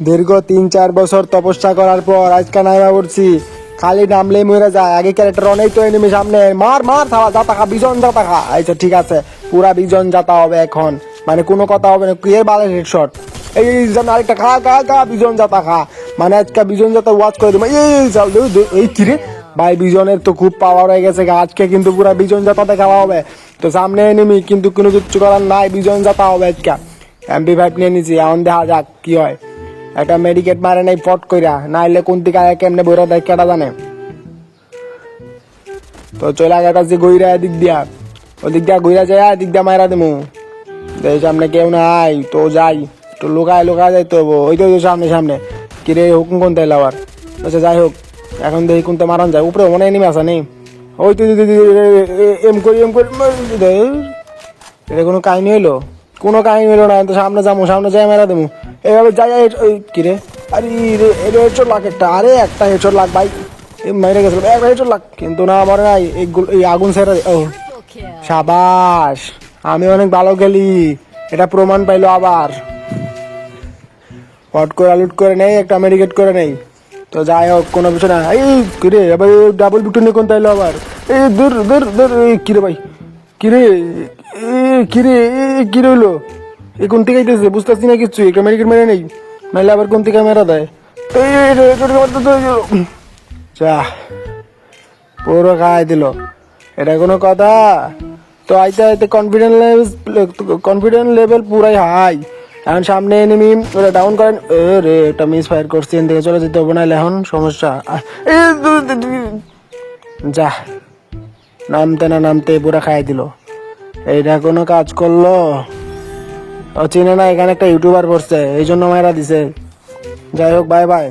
দীর্ঘ 3-4 বছর তপস্যা করার পর আজকে নাইমা পড়ছি। খালি নামলেই মরে যায়। আগে ক্যারেক্টার অনেক তো এনিমি সামনে মার মার থাবা যাতা খা বিজন যাতা খা। আচ্ছা ঠিক আছে, পুরা বিজন যাতা হবে এখন, মানে কোনো কথা হবে না। কে বালে হেডশট এই সামনে আরেকটা খা খা খা বিজন যাতা খা, মানে আজকে বিজন যাতা ওয়াচ করে দেবো। এই চাল এই কিরে ভাই, বিজনের তো খুব পাওয়ার হয়ে গেছে। আজকে কিন্তু পুরা বিজন যাতাতে খেলা হবে। তো সামনে এনিমি কিন্তু কোনো কিচ্ছু করার নাই, বিজন যাতা হবে আজকে। MP5 নিয়ে নিছি, এখন দেখা যাক কি হয়। একটা মেডিকেট মারে নাই ফট কইরা, নাইলে কোন দিকে কেমনে বইরা দেয় কেটা জানে। তো চলে গেছে গইরা এদিক দিয়া, ওদিক দিয়া গইরা যায় এদিক দিয়া মারা দেবো। সামনে কেউ নাই তো যাই, তো লোকায় লোকায় যাই তো। ওই তো সামনে সামনে কিরে হুকুম কোন তাইলে আবার। আচ্ছা যাই হোক, এখন দেখি কোনটা মারান যায়। উপরে মনে এনিমি আছে নেই। ওই তো এম করি এটা কোনো কাহিনী হইলো? কোনো কাহিনী হইলো না। তো সামনে যাবো, সামনে যাই মেরা দেবো। এভাবে যাই ওই কিরে, আরে রে এটা হেডশট লাগ একটা, আরে একটা হেডশট লাগ ভাই। মেরে গেছিল একটা হেডশট লাগ, কিন্তু না মরে নাই। এই আগুন ছেড়ে ও সাবাস, আমি অনেক ভালো খেলি, এটা প্রমাণ পাইলো আবার। হট করে লুট করে নেই, একটা মেডিকেট করে নেই। তো যাই হোক, কোনো কিছু না। এই কিরে আবার ডাবল বিটু নিয়ে কোন তাইলো আবার। এই দূর দূর দূর কিরে ভাই, কিরে কিরে কিরে হইলো? এই কোন থেকে আইতেছে বুঝতেছি না কিচ্ছু। একটা মেডিকেট মেরে নেই, নাহলে আবার কোন থেকে মেরা দেয়। যা পুরো খাই দিল, এটা কোনো কথা? তো আইতে আইতে কনফিডেন্স লেভেল পুরাই হাই। এখন সামনে এনিমি, ওরা ডাউন করেন। রে একটা মিস ফায়ার করছি, এন থেকে চলে যেতে হবে, নাহলে এখন সমস্যা। যা নামতে না নামতে পুরা খাই দিল। এইটা কোনো কাজ করলো? ও চিনে না এখানে একটা ইউটিউবার পড়ছে, এই জন্য মায়েরা দিছে। যাই হোক, বাই বাই।